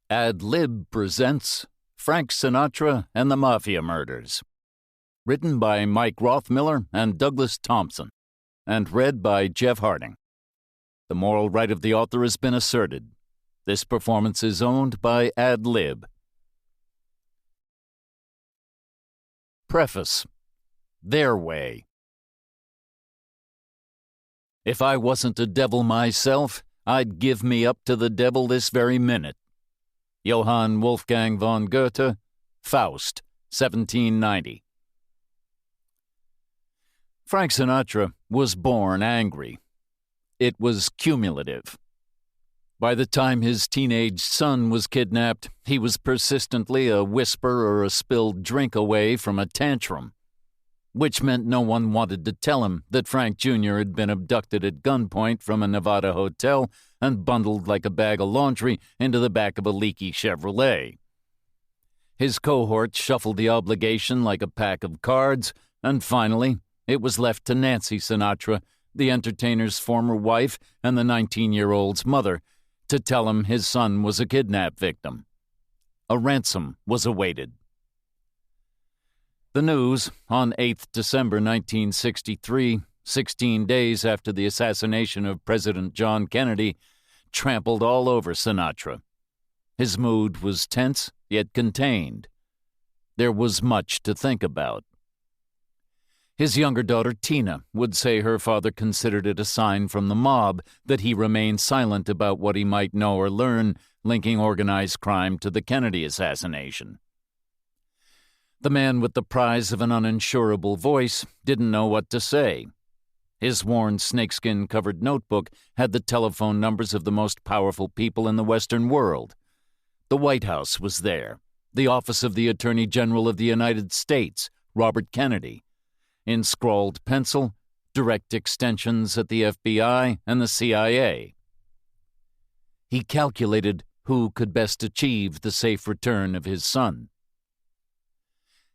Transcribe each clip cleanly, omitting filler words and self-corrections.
Ad-Lib presents Frank Sinatra and the Mafia Murders. Written by Mike Rothmiller and Douglas Thompson, and read by Jeff Harding. The moral right of the author has been asserted. This performance is owned by Ad-Lib. Preface. Their way. If I wasn't a devil myself, I'd give me up to the devil this very minute. Johann Wolfgang von Goethe, Faust, 1790. Frank Sinatra was born angry. It was cumulative. By the time his teenage son was kidnapped, he was persistently a whisper or a spilled drink away from a tantrum, which meant no one wanted to tell him that Frank Jr. had been abducted at gunpoint from a Nevada hotel and bundled like a bag of laundry into the back of a leaky Chevrolet. His cohorts shuffled the obligation like a pack of cards, and finally, it was left to Nancy Sinatra, the entertainer's former wife and the 19-year-old's mother, to tell him his son was a kidnap victim. A ransom was awaited. The news, on 8th December 1963, 16 days after the assassination of President John Kennedy, trampled all over Sinatra. His mood was tense, yet contained. There was much to think about. His younger daughter, Tina, would say her father considered it a sign from the mob that he remained silent about what he might know or learn linking organized crime to the Kennedy assassination. The man with the prize of an uninsurable voice didn't know what to say. His worn snakeskin-covered notebook had the telephone numbers of the most powerful people in the Western world. The White House was there, the office of the Attorney General of the United States, Robert Kennedy. In scrawled pencil, direct extensions at the FBI and the CIA. He calculated who could best achieve the safe return of his son.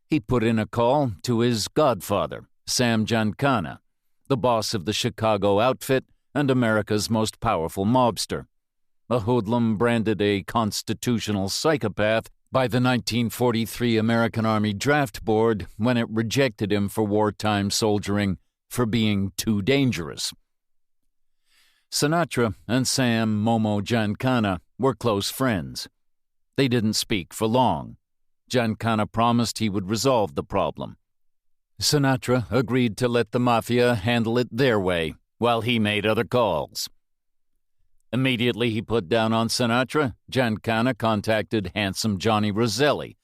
He put in a call to his godfather, Sam Giancana, the boss of the Chicago outfit and America's most powerful mobster, a hoodlum branded a constitutional psychopath by the 1943 American Army Draft Board when it rejected him for wartime soldiering for being too dangerous. Sinatra and Sam Momo Giancana were close friends. They didn't speak for long. Giancana promised he would resolve the problem. Sinatra agreed to let the Mafia handle it their way while he made other calls. Immediately he put down on Sinatra, Giancana contacted handsome Johnny Roselli,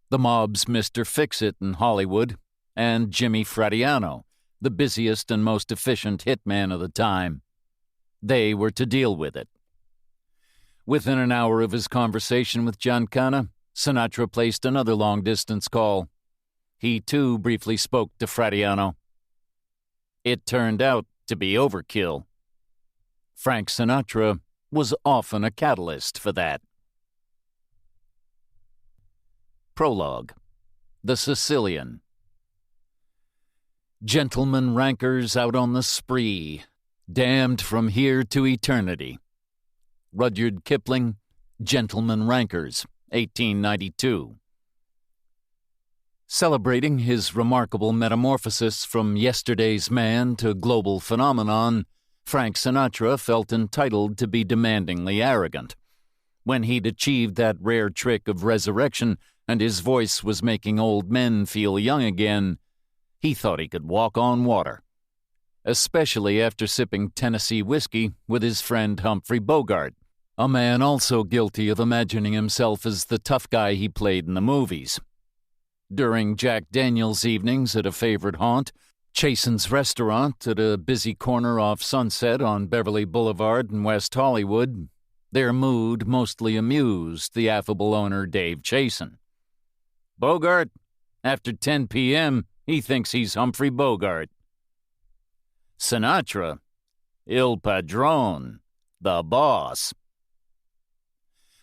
the mob's Mr. Fix-It in Hollywood, and Jimmy Fratiano, the busiest and most efficient hitman of the time. They were to deal with it. Within an hour of his conversation with Giancana, Sinatra placed another long-distance call. He, too, briefly spoke to Fratiano. It turned out to be overkill. Frank Sinatra was often a catalyst for that. Prologue. The Sicilian. Gentlemen rankers out on the spree, damned from here to eternity. Rudyard Kipling, Gentlemen Rankers, 1892. Celebrating his remarkable metamorphosis from yesterday's man to global phenomenon, Frank Sinatra felt entitled to be demandingly arrogant. When he'd achieved that rare trick of resurrection and his voice was making old men feel young again, he thought he could walk on water. Especially after sipping Tennessee whiskey with his friend Humphrey Bogart, a man also guilty of imagining himself as the tough guy he played in the movies. During Jack Daniels' evenings at a favorite haunt, Chasen's Restaurant at a busy corner off Sunset on Beverly Boulevard in West Hollywood, their mood mostly amused the affable owner Dave Chasen. Bogart, after 10 p.m., he thinks he's Humphrey Bogart. Sinatra, Il Padrone, the boss.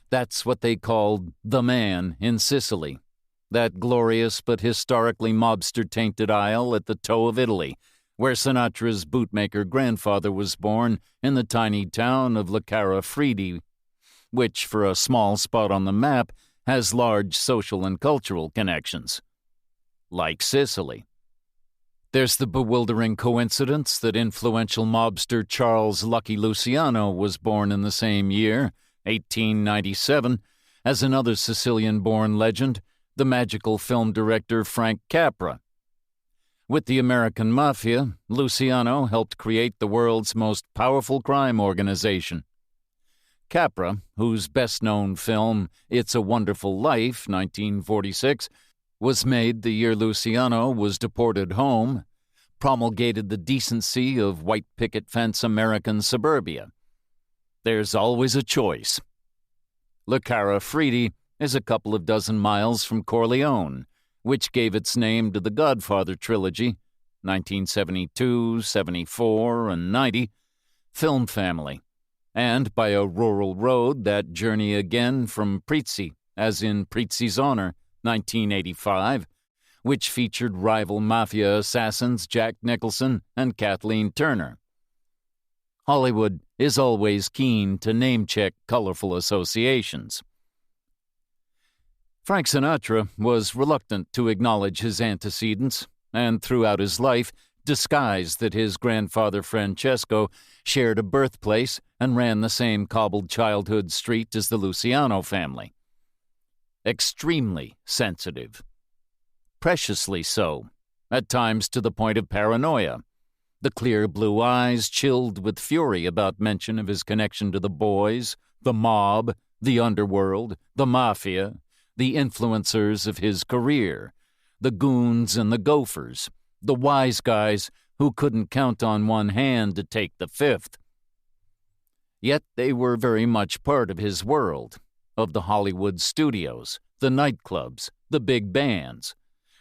That's what they called the man in Sicily, that glorious but historically mobster-tainted isle at the toe of Italy, where Sinatra's bootmaker grandfather was born in the tiny town of La Cara Fridi. which for a small spot on the map has large social and cultural connections. Like Sicily. There's the bewildering coincidence that influential mobster Charles Lucky Luciano was born in the same year, 1897, as another Sicilian-born legend, the magical film director Frank Capra. With the American Mafia, Luciano helped create the world's most powerful crime organization. Capra, whose best-known film, It's a Wonderful Life, 1946, was made the year Luciano was deported home, promulgated the decency of white picket fence American suburbia. There's always a choice. Le Cara Fridi is a couple of dozen miles from Corleone, which gave its name to the Godfather trilogy, 1972, 74, and 90, film family, and by a rural road that journey again from Prizzi, as in Prizzi's Honor, 1985, which featured rival mafia assassins Jack Nicholson and Kathleen Turner. Hollywood is always keen to name-check colorful associations. Frank Sinatra was reluctant to acknowledge his antecedents, and throughout his life disguised that his grandfather Francesco shared a birthplace and ran the same cobbled childhood street as the Luciano family. Extremely sensitive. Preciously so, at times to the point of paranoia. The clear blue eyes chilled with fury about mention of his connection to the boys, the mob, the underworld, the mafia, the influencers of his career, the goons and the gophers, the wise guys who couldn't count on one hand to take the fifth. Yet they were very much part of his world, of the Hollywood studios, the nightclubs, the big bands.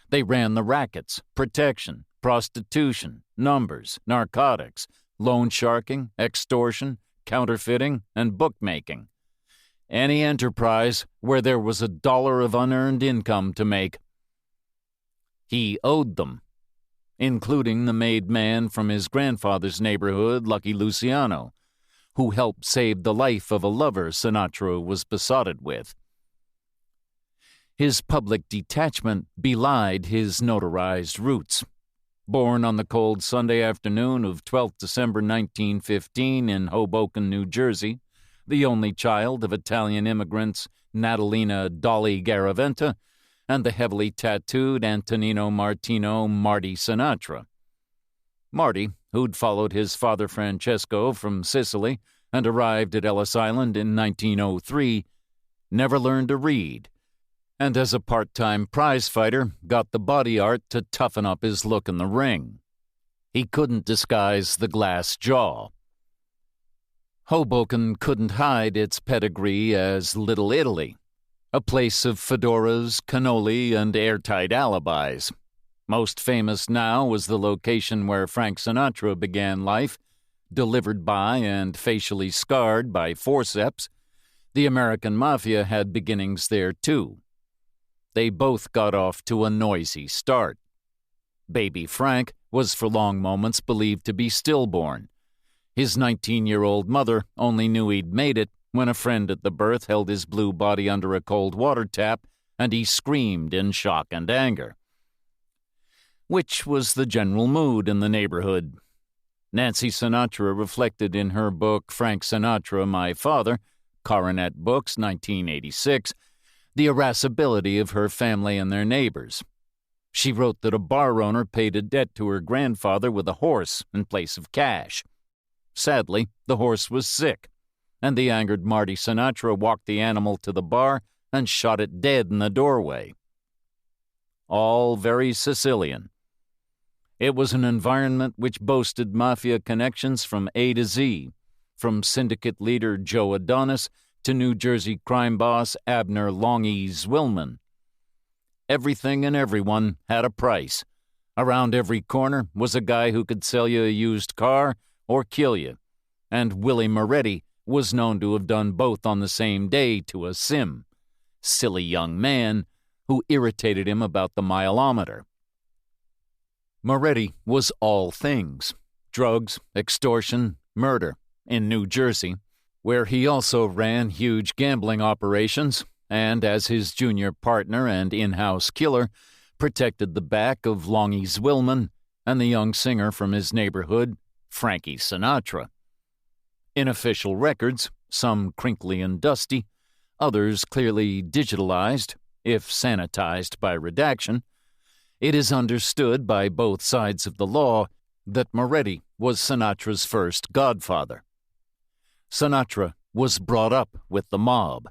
They ran the rackets, protection, prostitution, numbers, narcotics, loan sharking, extortion, counterfeiting, and bookmaking. Any enterprise where there was $1 of unearned income to make. He owed them, including the made man from his grandfather's neighborhood, Lucky Luciano, who helped save the life of a lover Sinatra was besotted with. His public detachment belied his notarized roots. Born on the cold Sunday afternoon of 12th December 1915 in Hoboken, New Jersey, the only child of Italian immigrants Natalina Dolly Garaventa and the heavily tattooed Antonino Martino Marty Sinatra. Marty, who'd followed his father Francesco from Sicily and arrived at Ellis Island in 1903, never learned to read, and as a part-time prizefighter got the body art to toughen up his look in the ring. He couldn't disguise the glass jaw. Hoboken couldn't hide its pedigree as Little Italy, a place of fedoras, cannoli, and airtight alibis. Most famous now was the location where Frank Sinatra began life, delivered by and facially scarred by forceps. The American Mafia had beginnings there too. They both got off to a noisy start. Baby Frank was for long moments believed to be stillborn. His 19-year-old mother only knew he'd made it when a friend at the birth held his blue body under a cold water tap and he screamed in shock and anger. Which was the general mood in the neighborhood. Nancy Sinatra reflected in her book Frank Sinatra, My Father, Coronet Books, 1986, the irascibility of her family and their neighbors. She wrote that a bar owner paid a debt to her grandfather with a horse in place of cash. Sadly, the horse was sick, and the angered Marty Sinatra walked the animal to the bar and shot it dead in the doorway. All very Sicilian. It was an environment which boasted mafia connections from A to Z, from syndicate leader Joe Adonis to New Jersey crime boss Abner Longy Zwillman. Everything and everyone had a price. Around every corner was a guy who could sell you a used car or kill you, and Willie Moretti was known to have done both on the same day to a sim, silly young man who irritated him about the mileometer. Moretti was all things: drugs, extortion, murder, in New Jersey, where he also ran huge gambling operations and, as his junior partner and in-house killer, protected the back of Longy Zwillman and the young singer from his neighborhood, Frankie Sinatra. In official records, some crinkly and dusty, others clearly digitalized, if sanitized by redaction, it is understood by both sides of the law that Moretti was Sinatra's first godfather. Sinatra was brought up with the mob.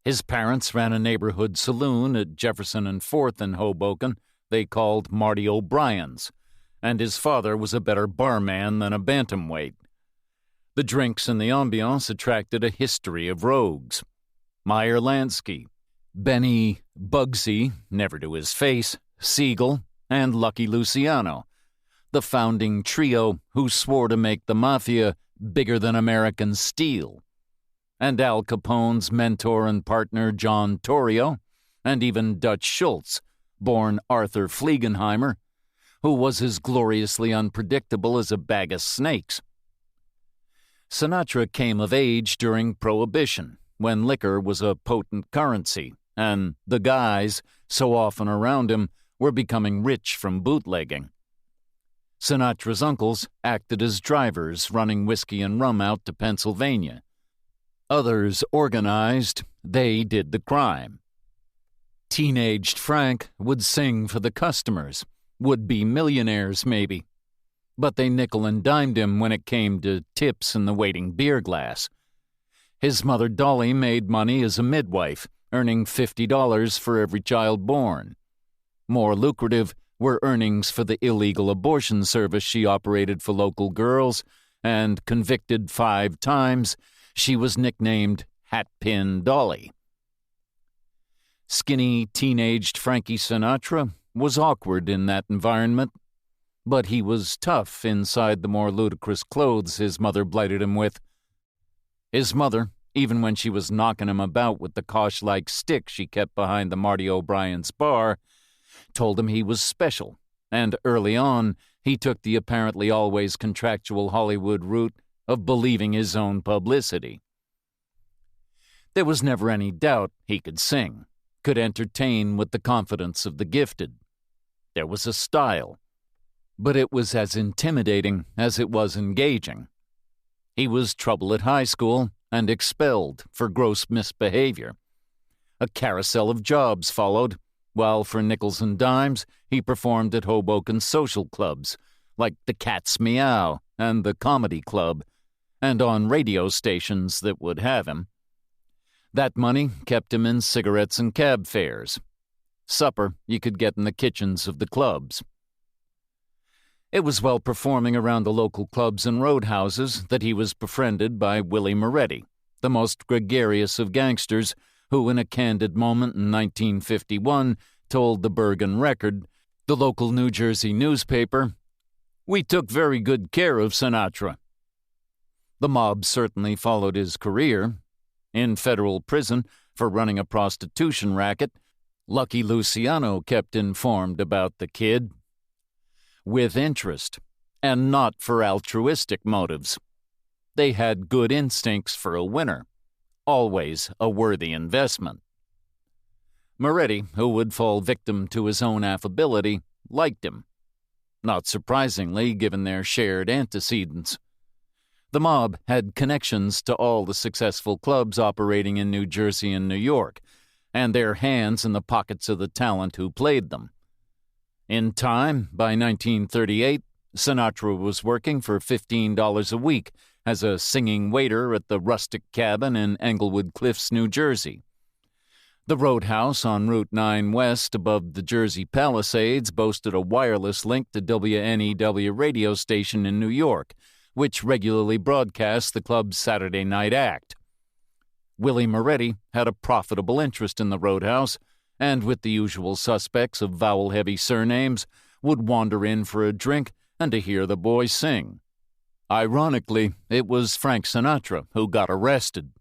His parents ran a neighborhood saloon at Jefferson and 4th in Hoboken they called Marty O'Brien's, and his father was a better barman than a bantamweight. The drinks and the ambiance attracted a history of rogues. Meyer Lansky, Benny Bugsy, never to his face, Siegel, and Lucky Luciano, the founding trio who swore to make the Mafia bigger than American steel, and Al Capone's mentor and partner John Torrio, and even Dutch Schultz, born Arthur Fliegenheimer, who was as gloriously unpredictable as a bag of snakes. Sinatra came of age during Prohibition, when liquor was a potent currency, and the guys, so often around him, were becoming rich from bootlegging. Sinatra's uncles acted as drivers running whiskey and rum out to Pennsylvania. Others organized, they did the crime. Teenaged Frank would sing for the customers, would-be millionaires maybe, but they nickel and dimed him when it came to tips in the waiting beer glass. His mother Dolly made money as a midwife, earning $50 for every child born. More lucrative were earnings for the illegal abortion service she operated for local girls, and convicted 5 times, she was nicknamed Hatpin Dolly. Skinny, teenaged Frankie Sinatra was awkward in that environment, but he was tough inside the more ludicrous clothes his mother blighted him with. His mother, even when she was knocking him about with the Kosh-like stick she kept behind the Marty O'Brien's bar, told him he was special, and early on he took the apparently always contractual Hollywood route of believing his own publicity. There was never any doubt he could sing, could entertain with the confidence of the gifted. There was a style, but it was as intimidating as it was engaging. He was trouble at high school and expelled for gross misbehavior. A carousel of jobs followed, while for nickels and dimes he performed at Hoboken social clubs, like the Cat's Meow and the Comedy Club, and on radio stations that would have him. That money kept him in cigarettes and cab fares. Supper you could get in the kitchens of the clubs. It was while performing around the local clubs and roadhouses that he was befriended by Willie Moretti, the most gregarious of gangsters, who in a candid moment in 1951 told the Bergen Record, the local New Jersey newspaper, "We took very good care of Sinatra." The mob certainly followed his career. In federal prison for running a prostitution racket, Lucky Luciano kept informed about the kid. With interest, and not for altruistic motives. They had good instincts for a winner, always a worthy investment. Moretti, who would fall victim to his own affability, liked him. Not surprisingly, given their shared antecedents. The mob had connections to all the successful clubs operating in New Jersey and New York, and their hands in the pockets of the talent who played them. In time, by 1938, Sinatra was working for $15 a week as a singing waiter at the Rustic Cabin in Englewood Cliffs, New Jersey. The roadhouse on Route 9 West above the Jersey Palisades boasted a wireless link to WNEW radio station in New York, which regularly broadcast the club's Saturday night act. Willie Moretti had a profitable interest in the roadhouse, and with the usual suspects of vowel-heavy surnames, would wander in for a drink and to hear the boys sing. Ironically, it was Frank Sinatra who got arrested.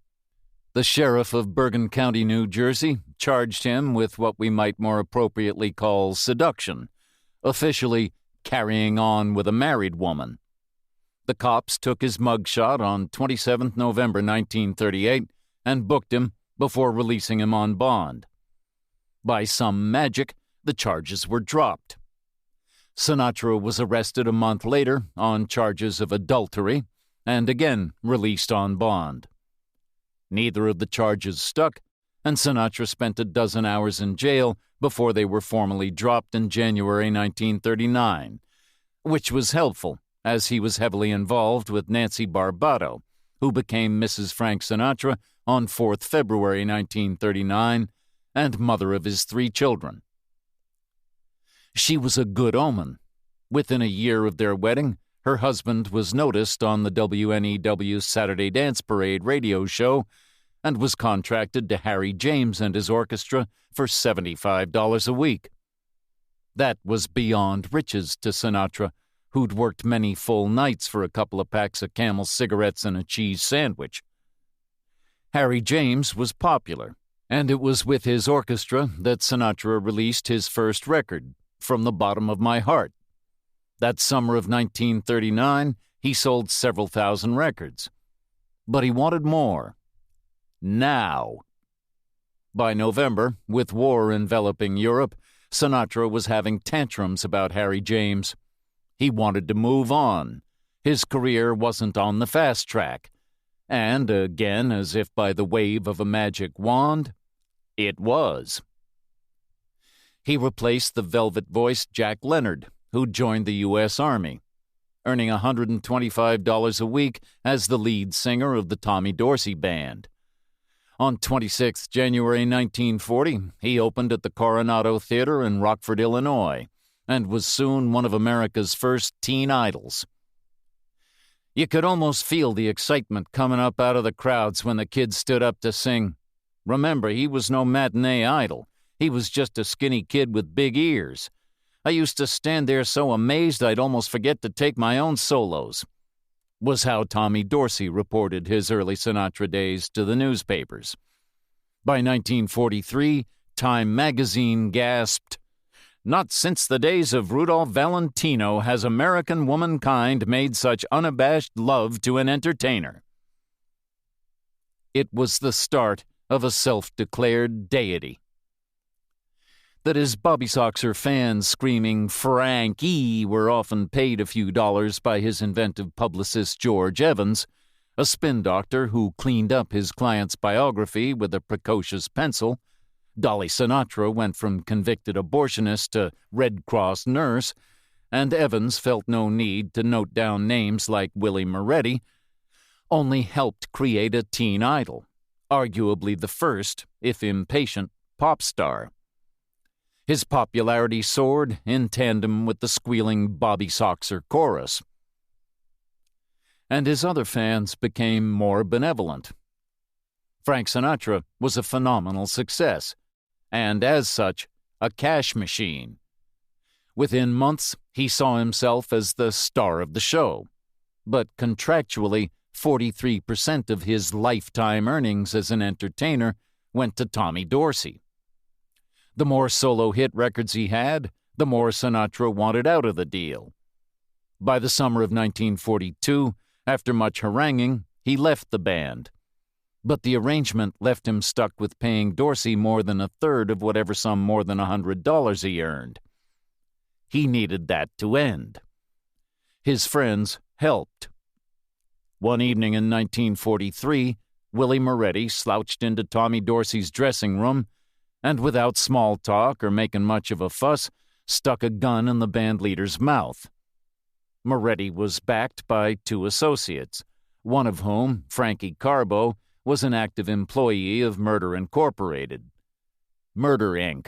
The sheriff of Bergen County, New Jersey, charged him with what we might more appropriately call seduction, officially carrying on with a married woman. The cops took his mugshot on 27 November 1938 and booked him before releasing him on bond. By some magic, the charges were dropped. Sinatra was arrested a month later on charges of adultery and again released on bond. Neither of the charges stuck, and Sinatra spent a dozen hours in jail before they were formally dropped in January 1939, which was helpful as he was heavily involved with Nancy Barbato, who became Mrs. Frank Sinatra on 4th February 1939 and mother of his 3 children. She was a good omen. Within a year of their wedding, her husband was noticed on the WNEW Saturday Dance Parade radio show and was contracted to Harry James and his orchestra for $75 a week. That was beyond riches to Sinatra, who'd worked many full nights for a couple of packs of Camel cigarettes and a cheese sandwich. Harry James was popular, and it was with his orchestra that Sinatra released his first record, From the Bottom of My Heart. That summer of 1939, he sold several thousand records. But he wanted more. Now. By November, with war enveloping Europe, Sinatra was having tantrums about Harry James. He wanted to move on. His career wasn't on the fast track. And, again, as if by the wave of a magic wand, it was. He replaced the velvet-voiced Jack Leonard, who joined the U.S. Army, earning $125 a week as the lead singer of the Tommy Dorsey Band. On 26 January 1940, he opened at the Coronado Theater in Rockford, Illinois, and was soon one of America's first teen idols. You could almost feel the excitement coming up out of the crowds when the kids stood up to sing. Remember, he was no matinee idol. He was just a skinny kid with big ears. I used to stand there so amazed I'd almost forget to take my own solos, was how Tommy Dorsey reported his early Sinatra days to the newspapers. By 1943, Time magazine gasped, "Not since the days of Rudolph Valentino has American womankind made such unabashed love to an entertainer." It was the start of a self-declared deity. That his Bobby Soxer fans screaming "Frankie" were often paid a few dollars by his inventive publicist George Evans, a spin doctor who cleaned up his client's biography with a precocious pencil. Dolly Sinatra went from convicted abortionist to Red Cross nurse, and Evans felt no need to note down names like Willie Moretti, only helped create a teen idol, arguably the first, if impatient, pop star. His popularity soared in tandem with the squealing Bobby Soxer chorus. And his other fans became more benevolent. Frank Sinatra was a phenomenal success, and as such, a cash machine. Within months, he saw himself as the star of the show, but contractually, 43% of his lifetime earnings as an entertainer went to Tommy Dorsey. The more solo hit records he had, the more Sinatra wanted out of the deal. By the summer of 1942, after much haranguing, he left the band. But the arrangement left him stuck with paying Dorsey more than a third of whatever sum more than $100 he earned. He needed that to end. His friends helped. One evening in 1943, Willie Moretti slouched into Tommy Dorsey's dressing room and, without small talk or making much of a fuss, stuck a gun in the band leader's mouth. Moretti was backed by 2 associates, one of whom, Frankie Carbo, was an active employee of Murder Incorporated. Murder, Inc.,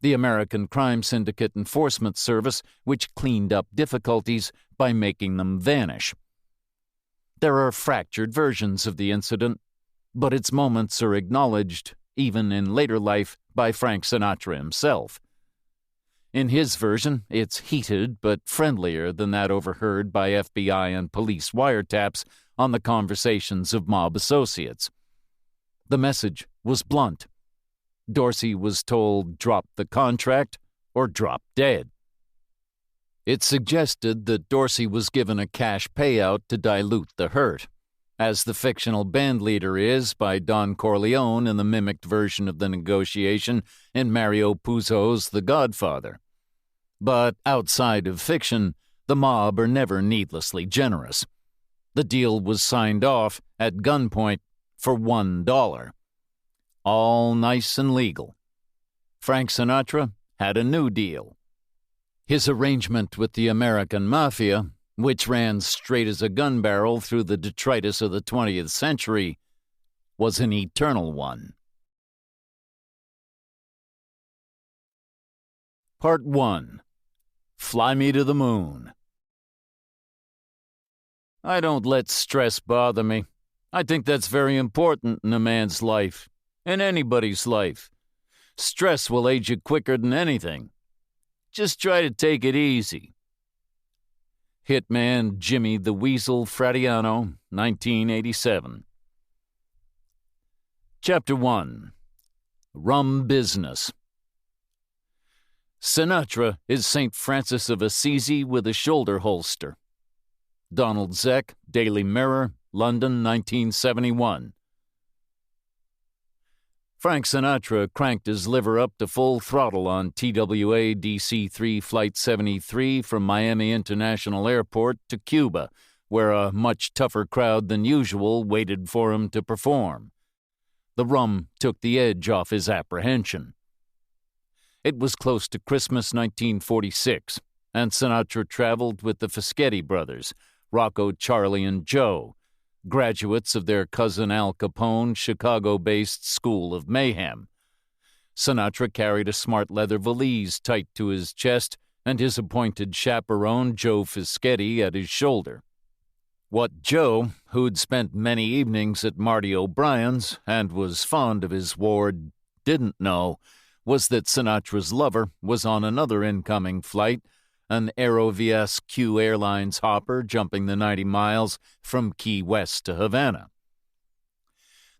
the American Crime Syndicate Enforcement Service, which cleaned up difficulties by making them vanish. There are fractured versions of the incident, but its moments are acknowledged, even in later life, by Frank Sinatra himself. In his version, it's heated but friendlier than that overheard by FBI and police wiretaps on the conversations of mob associates. The message was blunt. Dorsey was told, drop the contract or drop dead. It suggested that Dorsey was given a cash payout to dilute the hurt, as the fictional band leader is by Don Corleone in the mimicked version of the negotiation in Mario Puzo's The Godfather. But outside of fiction, the mob are never needlessly generous. The deal was signed off at gunpoint for $1. All nice and legal. Frank Sinatra had a new deal. His arrangement with the American Mafia, which ran straight as a gun barrel through the detritus of the 20th century, was an eternal one. Part 1. Fly Me to the Moon. I don't let stress bother me. I think that's very important in a man's life, in anybody's life. Stress will age you quicker than anything. Just try to take it easy. Hitman Jimmy the Weasel Fratiano, 1987. Chapter 1. Rum Business. Sinatra is St. Francis of Assisi with a shoulder holster. Donald Zeck, Daily Mirror, London, 1971. Frank Sinatra cranked his liver up to full throttle on TWA DC-3 Flight 73 from Miami International Airport to Cuba, where a much tougher crowd than usual waited for him to perform. The rum took the edge off his apprehension. It was close to Christmas 1946, and Sinatra traveled with the Fischetti brothers, Rocco, Charlie, and Joe, graduates of their cousin Al Capone's Chicago-based School of Mayhem. Sinatra carried a smart leather valise tight to his chest and his appointed chaperone, Joe Fischetti, at his shoulder. What Joe, who'd spent many evenings at Marty O'Brien's and was fond of his ward, didn't know was that Sinatra's lover was on another incoming flight, an Aerovias Q Airlines hopper jumping the 90 miles from Key West to Havana.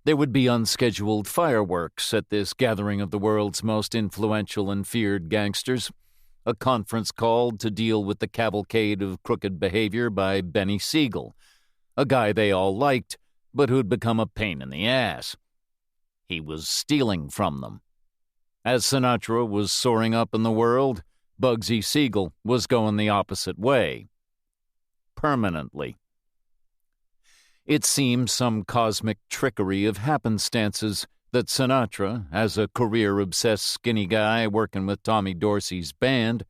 There would be unscheduled fireworks at this gathering of the world's most influential and feared gangsters, a conference called to deal with the cavalcade of crooked behavior by Benny Siegel, a guy they all liked, but who'd become a pain in the ass. He was stealing from them. As Sinatra was soaring up in the world, Bugsy Siegel was going the opposite way. Permanently. It seemed some cosmic trickery of happenstances that Sinatra, as a career-obsessed skinny guy working with Tommy Dorsey's band,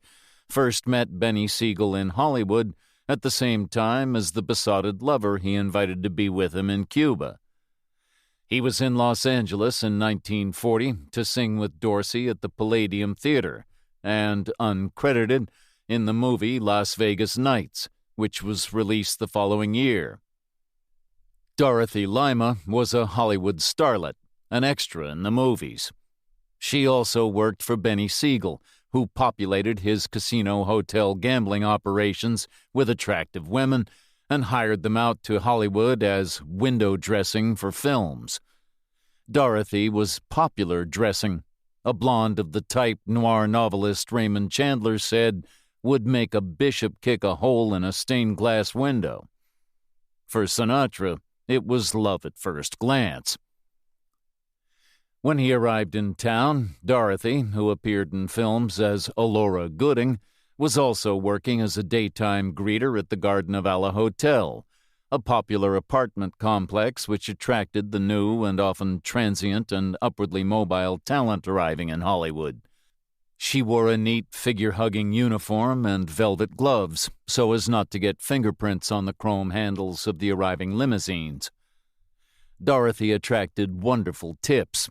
first met Benny Siegel in Hollywood at the same time as the besotted lover he invited to be with him in Cuba. He was in Los Angeles in 1940 to sing with Dorsey at the Palladium Theater, and uncredited in the movie Las Vegas Nights, which was released the following year. Dorothy Lima was a Hollywood starlet, an extra in the movies. She also worked for Benny Siegel, who populated his casino-hotel gambling operations with attractive women and hired them out to Hollywood as window dressing for films. Dorothy was popular dressing, a blonde of the type noir novelist Raymond Chandler said would make a bishop kick a hole in a stained-glass window. For Sinatra, it was love at first glance. When he arrived in town, Dorothy, who appeared in films as Alora Gooding, was also working as a daytime greeter at the Garden of Allah Hotel, a popular apartment complex which attracted the new and often transient and upwardly mobile talent arriving in Hollywood. She wore a neat figure-hugging uniform and velvet gloves so as not to get fingerprints on the chrome handles of the arriving limousines. Dorothy attracted wonderful tips.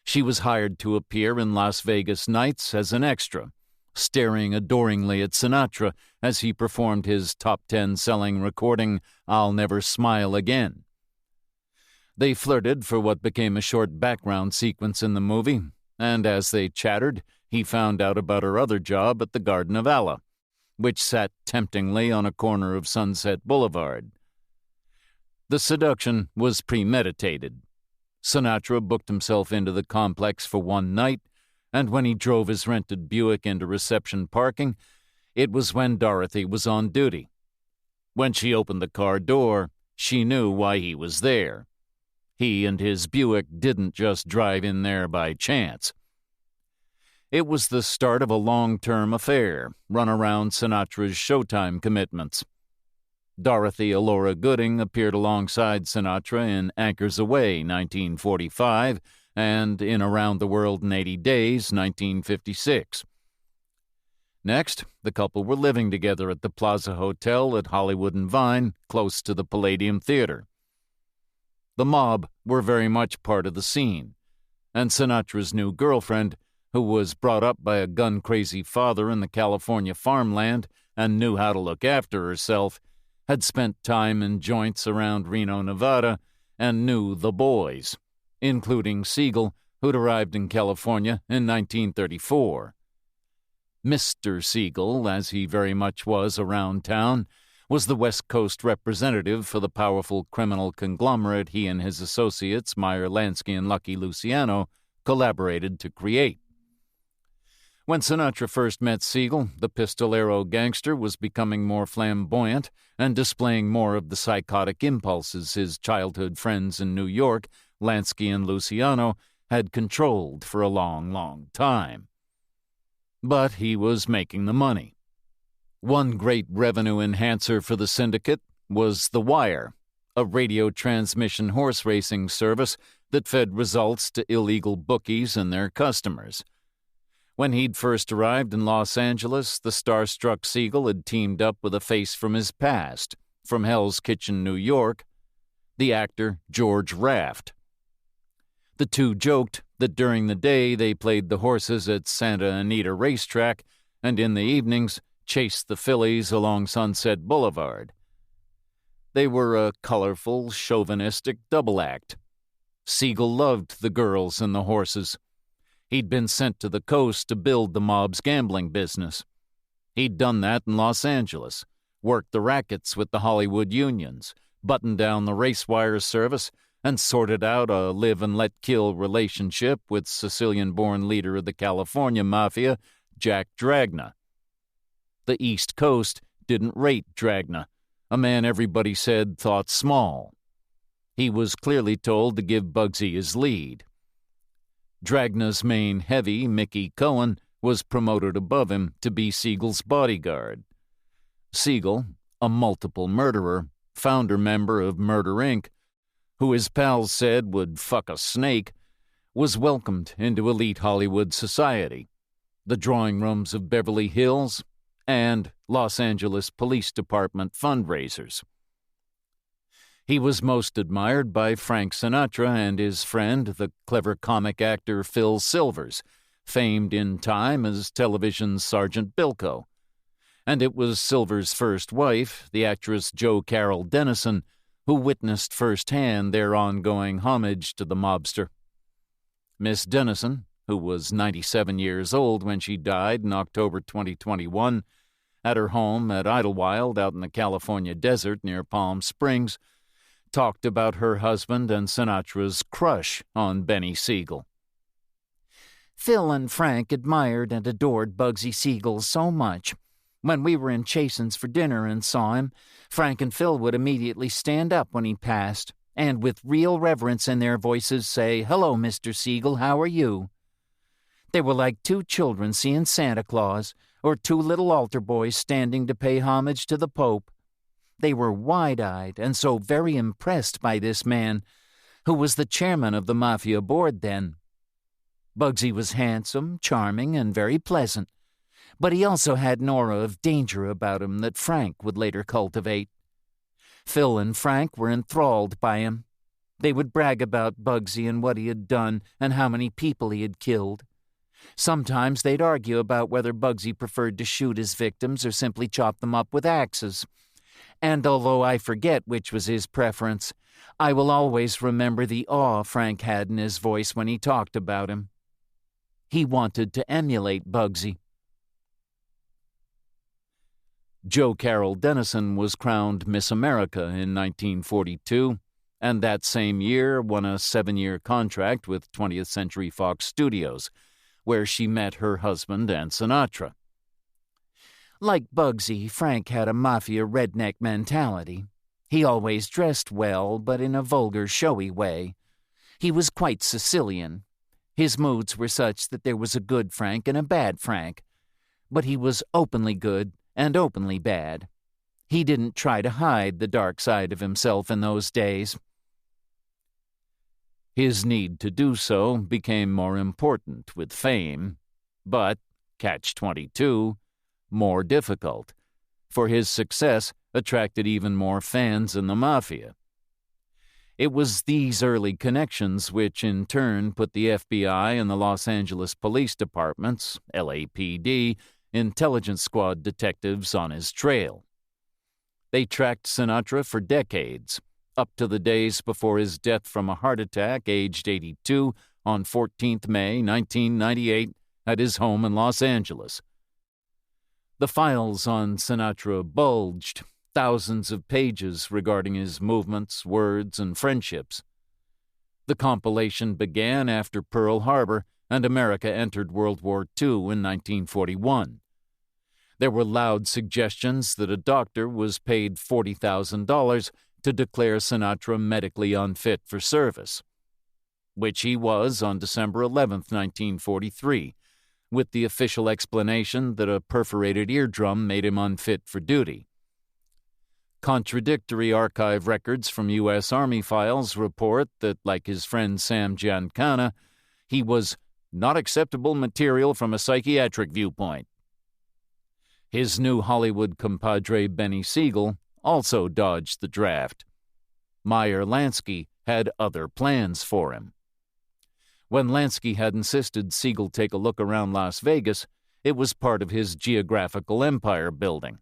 She was hired to appear in Las Vegas Nights as an extra, staring adoringly at Sinatra as he performed his top 10 selling recording, I'll Never Smile Again. They flirted for what became a short background sequence in the movie, and as they chattered, he found out about her other job at the Garden of Allah, which sat temptingly on a corner of Sunset Boulevard. The seduction was premeditated. Sinatra booked himself into the complex for one night, and when he drove his rented Buick into reception parking, It was when Dorothy was on duty. When she opened the car door, she knew why he was there. He and his Buick didn't just drive in there by chance. It was the start of a long-term affair run around Sinatra's Showtime commitments. Dorothy Alora Gooding appeared alongside Sinatra in Anchors Away, 1945, and in Around the World in 80 Days, 1956. Next, the couple were living together at the Plaza Hotel at Hollywood and Vine, close to the Palladium Theater. The mob were very much part of the scene, and Sinatra's new girlfriend, who was brought up by a gun-crazy father in the California farmland and knew how to look after herself, had spent time in joints around Reno, Nevada, and knew the boys, including Siegel, who'd arrived in California in 1934. Mr. Siegel, as he very much was around town, was the West Coast representative for the powerful criminal conglomerate he and his associates, Meyer Lansky and Lucky Luciano, collaborated to create. When Sinatra first met Siegel, the pistolero gangster was becoming more flamboyant and displaying more of the psychotic impulses his childhood friends in New York, Lansky and Luciano, had controlled for a long, long time. But he was making the money. One great revenue enhancer for the syndicate was The Wire, a radio transmission horse racing service that fed results to illegal bookies and their customers. When he'd first arrived in Los Angeles, the starstruck Siegel had teamed up with a face from his past, from Hell's Kitchen, New York, the actor George Raft. The two joked that during the day they played the horses at Santa Anita Racetrack and in the evenings chased the fillies along Sunset Boulevard. They were a colorful, chauvinistic double act. Siegel loved the girls and the horses. He'd been sent to the coast to build the mob's gambling business. He'd done that in Los Angeles, worked the rackets with the Hollywood unions, buttoned down the race wire service, and sorted out a live-and-let-kill relationship with Sicilian-born leader of the California Mafia, Jack Dragna. The East Coast didn't rate Dragna, a man everybody said thought small. He was clearly told to give Bugsy his lead. Dragna's main heavy, Mickey Cohen, was promoted above him to be Siegel's bodyguard. Siegel, a multiple murderer, founder member of Murder, Inc., who his pals said would fuck a snake, was welcomed into elite Hollywood society, the drawing rooms of Beverly Hills, and Los Angeles Police Department fundraisers. He was most admired by Frank Sinatra and his friend, the clever comic actor Phil Silvers, famed in time as television's Sergeant Bilko. And it was Silvers' first wife, the actress Jo Carol Dennison, who witnessed firsthand their ongoing homage to the mobster. Miss Dennison, who was 97 years old when she died in October 2021, at her home at Idlewild out in the California desert near Palm Springs, talked about her husband and Sinatra's crush on Benny Siegel. Phil and Frank admired and adored Bugsy Siegel so much. When we were in Chasen's for dinner and saw him, Frank and Phil would immediately stand up when he passed, and with real reverence in their voices say, "Hello, Mr. Siegel, how are you?" They were like two children seeing Santa Claus, or two little altar boys standing to pay homage to the Pope. They were wide-eyed and so very impressed by this man, who was the chairman of the Mafia board then. Bugsy was handsome, charming, and very pleasant, but he also had an aura of danger about him that Frank would later cultivate. Phil and Frank were enthralled by him. They would brag about Bugsy and what he had done and how many people he had killed. Sometimes they'd argue about whether Bugsy preferred to shoot his victims or simply chop them up with axes. And although I forget which was his preference, I will always remember the awe Frank had in his voice when he talked about him. He wanted to emulate Bugsy. Jo Carol Dennison was crowned Miss America in 1942, and that same year won a 7-year contract with 20th Century Fox Studios, where she met her husband and Sinatra. Like Bugsy, Frank had a mafia redneck mentality. He always dressed well, but in a vulgar, showy way. He was quite Sicilian. His moods were such that there was a good Frank and a bad Frank, but he was openly good and openly bad. He didn't try to hide the dark side of himself in those days. His need to do so became more important with fame, but, catch-22, more difficult, for his success attracted even more fans in the Mafia. It was these early connections which in turn put the FBI and the Los Angeles Police Department's, LAPD, intelligence squad detectives on his trail. They tracked Sinatra for decades, up to the days before his death from a heart attack aged 82 on 14th May 1998 at his home in Los Angeles. The files on Sinatra bulged, thousands of pages regarding his movements, words, and friendships. The compilation began after Pearl Harbor and America entered World War II in 1941. There were loud suggestions that a doctor was paid $40,000 to declare Sinatra medically unfit for service, which he was on December 11, 1943, with the official explanation that a perforated eardrum made him unfit for duty. Contradictory archive records from U.S. Army files report that, like his friend Sam Giancana, he was not acceptable material from a psychiatric viewpoint. His new Hollywood compadre Benny Siegel also dodged the draft. Meyer Lansky had other plans for him. When Lansky had insisted Siegel take a look around Las Vegas, it was part of his geographical empire building.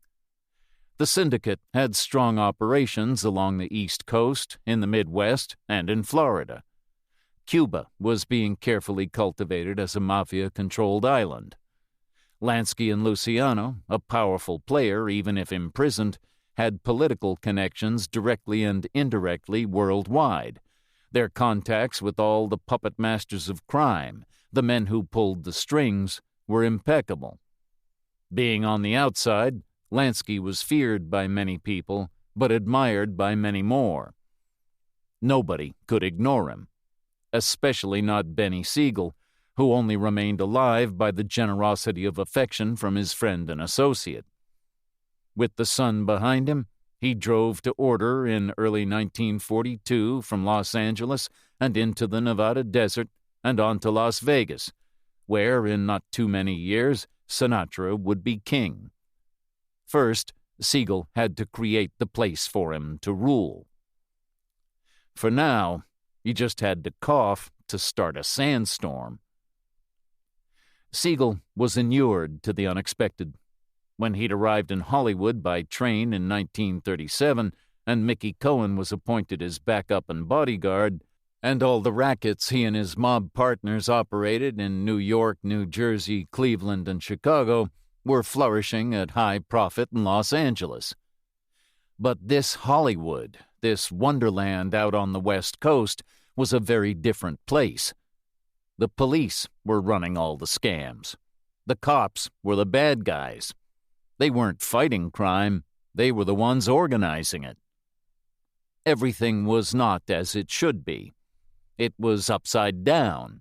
The syndicate had strong operations along the East Coast, in the Midwest, and in Florida. Cuba was being carefully cultivated as a mafia-controlled island. Lansky and Luciano, a powerful player even if imprisoned, had political connections directly and indirectly worldwide. Their contacts with all the puppet masters of crime, the men who pulled the strings, were impeccable. Being on the outside, Lansky was feared by many people, but admired by many more. Nobody could ignore him, especially not Benny Siegel, who only remained alive by the generosity of affection from his friend and associate. With the sun behind him, he drove to order in early 1942 from Los Angeles and into the Nevada desert and on to Las Vegas, where, in not too many years, Sinatra would be king. First, Siegel had to create the place for him to rule. For now, he just had to cough to start a sandstorm. Siegel was inured to the unexpected. When he'd arrived in Hollywood by train in 1937 and Mickey Cohen was appointed his backup and bodyguard, and all the rackets he and his mob partners operated in New York, New Jersey, Cleveland, and Chicago were flourishing at high profit in Los Angeles. But this Hollywood, this wonderland out on the West Coast, was a very different place. The police were running all the scams. The cops were the bad guys. They weren't fighting crime, they were the ones organizing it. Everything was not as it should be. It was upside down.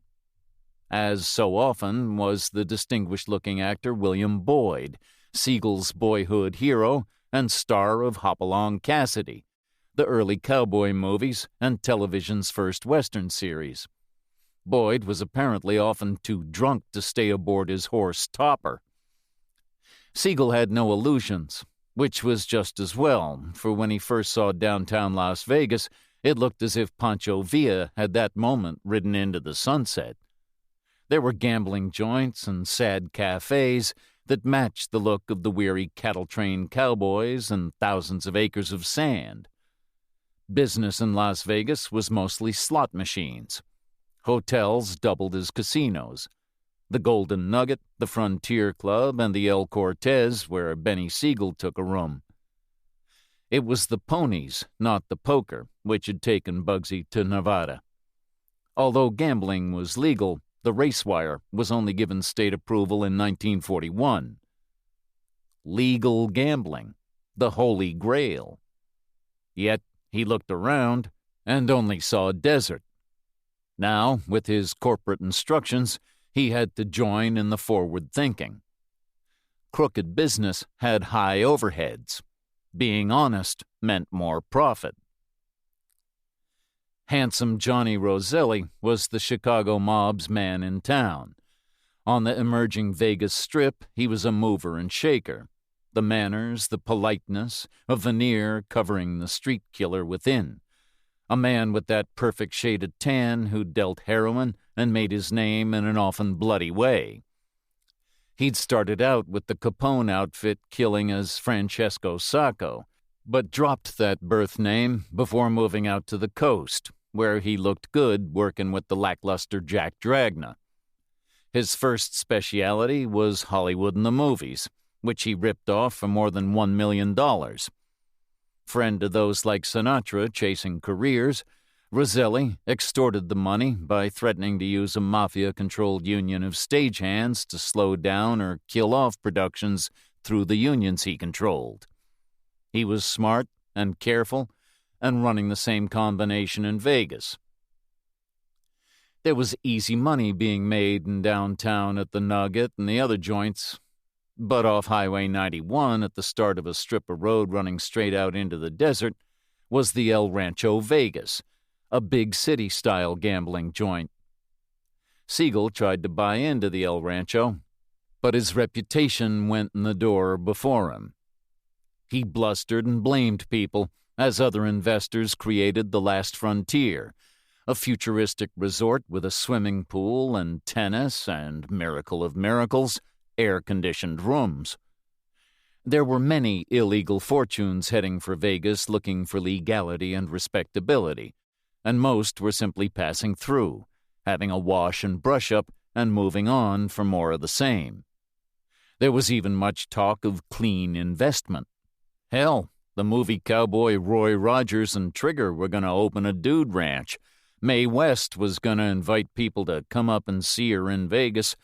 As so often was the distinguished-looking actor William Boyd, Siegel's boyhood hero and star of Hopalong Cassidy, the early cowboy movies and television's first Western series. Boyd was apparently often too drunk to stay aboard his horse Topper. Siegel had no illusions, which was just as well, for when he first saw downtown Las Vegas, it looked as if Pancho Villa had that moment ridden into the sunset. There were gambling joints and sad cafes that matched the look of the weary cattle-train cowboys and thousands of acres of sand. Business in Las Vegas was mostly slot machines. Hotels doubled as casinos. The Golden Nugget, the Frontier Club, and the El Cortez, where Benny Siegel took a room. It was the ponies, not the poker, which had taken Bugsy to Nevada. Although gambling was legal, the race wire was only given state approval in 1941. legal gambling, the Holy Grail. Yet he looked around and only saw a desert. Now, with his corporate instructions, he had to join in the forward thinking. Crooked business had high overheads. Being honest meant more profit. Handsome Johnny Roselli was the Chicago mob's man in town. On the emerging Vegas Strip, he was a mover and shaker. The manners, the politeness, a veneer covering the street killer within. A man with that perfect shade of tan who dealt heroin and made his name in an often bloody way. He'd started out with the Capone outfit killing as Francesco Sacco, but dropped that birth name before moving out to the coast, where he looked good working with the lackluster Jack Dragna. His first specialty was Hollywood and the movies, which he ripped off for more than $1 million. Friend to those like Sinatra chasing careers, Roselli extorted the money by threatening to use a mafia-controlled union of stagehands to slow down or kill off productions through the unions he controlled. He was smart and careful and running the same combination in Vegas. There was easy money being made in downtown at the Nugget and the other joints, but off Highway 91 at the start of a strip of road running straight out into the desert was the El Rancho Vegas, a big city-style gambling joint. Siegel tried to buy into the El Rancho, but his reputation went in the door before him. He blustered and blamed people as other investors created the Last Frontier, a futuristic resort with a swimming pool and tennis and, miracle of miracles, air-conditioned rooms. There were many illegal fortunes heading for Vegas looking for legality and respectability, and most were simply passing through, having a wash and brush-up and moving on for more of the same. There was even much talk of clean investment. Hell, the movie cowboy Roy Rogers and Trigger were going to open a dude ranch. Mae West was going to invite people to come up and see her in Vegas,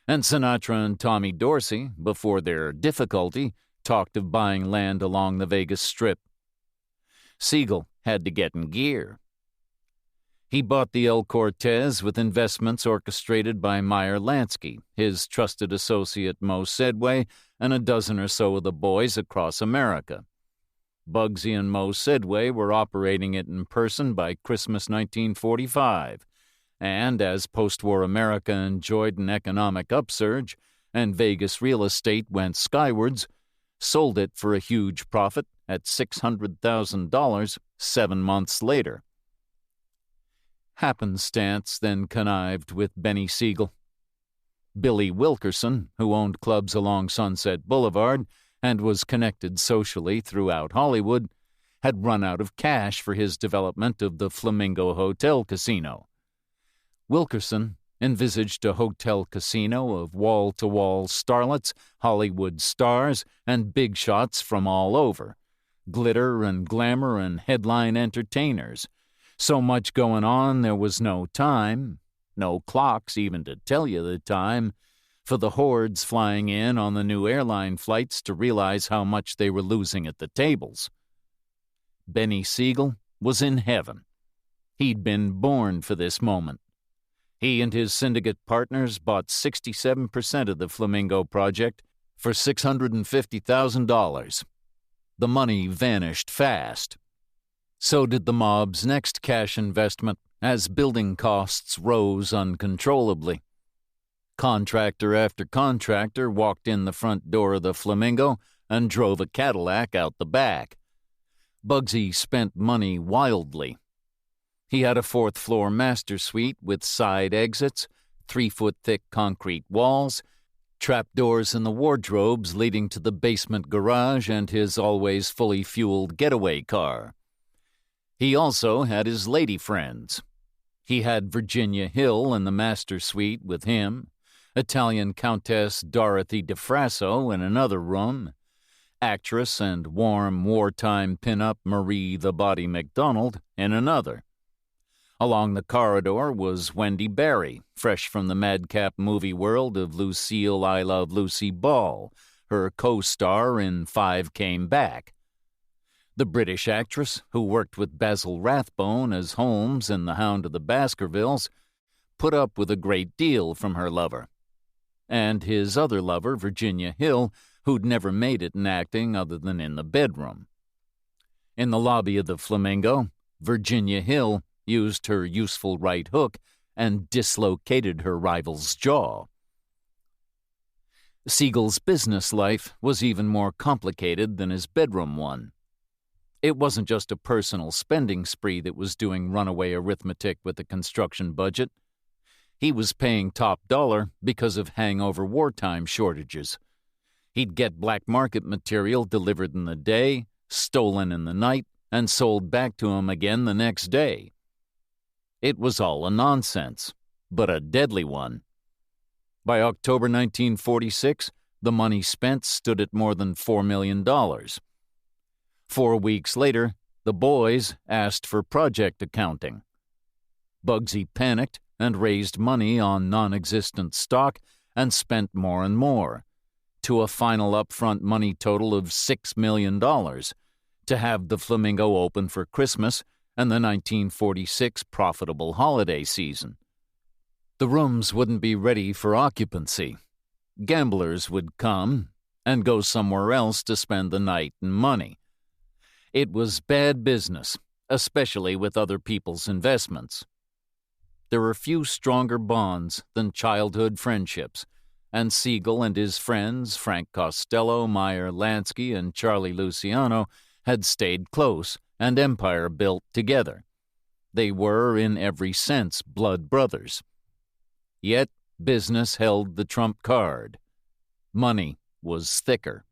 and Sinatra and Tommy Dorsey, before their difficulty, talked of buying land along the Vegas Strip. Siegel had to get in gear. He bought the El Cortez with investments orchestrated by Meyer Lansky, his trusted associate Mo Sedway, and a dozen or so of the boys across America. Bugsy and Mo Sedway were operating it in person by Christmas 1945, and as post-war America enjoyed an economic upsurge and Vegas real estate went skywards, sold it for a huge profit at $600,000 7 months later. Happenstance then connived with Benny Siegel. Billy Wilkerson, who owned clubs along Sunset Boulevard and was connected socially throughout Hollywood, had run out of cash for his development of the Flamingo Hotel Casino. Wilkerson envisaged a hotel casino of wall-to-wall starlets, Hollywood stars, and big shots from all over, glitter and glamour and headline entertainers. So much going on there was no time, no clocks even to tell you the time, for the hordes flying in on the new airline flights to realize how much they were losing at the tables. Benny Siegel was in heaven. He'd been born for this moment. He and his syndicate partners bought 67% of the Flamingo project for $650,000. The money vanished fast. So did the mob's next cash investment as building costs rose uncontrollably. Contractor after contractor walked in the front door of the Flamingo and drove a Cadillac out the back. Bugsy spent money wildly. He had a fourth-floor master suite with side exits, 3-foot-thick concrete walls, trapdoors in the wardrobes leading to the basement garage and his always fully fueled getaway car. He also had his lady friends. He had Virginia Hill in the master suite with him, Italian Countess Dorothy DeFrasso in another room, actress and warm wartime pin-up Marie the Body McDonald in another. Along the corridor was Wendy Barry, fresh from the madcap movie world of Lucille I Love Lucy Ball, her co-star in Five Came Back. The British actress, who worked with Basil Rathbone as Holmes in The Hound of the Baskervilles, put up with a great deal from her lover. And his other lover, Virginia Hill, who'd never made it in acting other than in the bedroom. In the lobby of the Flamingo, Virginia Hill used her useful right hook and dislocated her rival's jaw. Siegel's business life was even more complicated than his bedroom one. It wasn't just a personal spending spree that was doing runaway arithmetic with the construction budget. He was paying top dollar because of hangover wartime shortages. He'd get black market material delivered in the day, stolen in the night, and sold back to him again the next day. It was all a nonsense, but a deadly one. By October 1946, the money spent stood at more than $4 million. 4 weeks later, the boys asked for project accounting. Bugsy panicked and raised money on non-existent stock and spent more and more, to a final upfront money total of $6 million, to have the Flamingo open for Christmas and the 1946 profitable holiday season. The rooms wouldn't be ready for occupancy. Gamblers would come and go somewhere else to spend the night and money. It was bad business, especially with other people's investments. There were few stronger bonds than childhood friendships, and Siegel and his friends, Frank Costello, Meyer Lansky, and Charlie Luciano, had stayed close and empire built together. They were, in every sense, blood brothers. Yet business held the trump card. Money was thicker.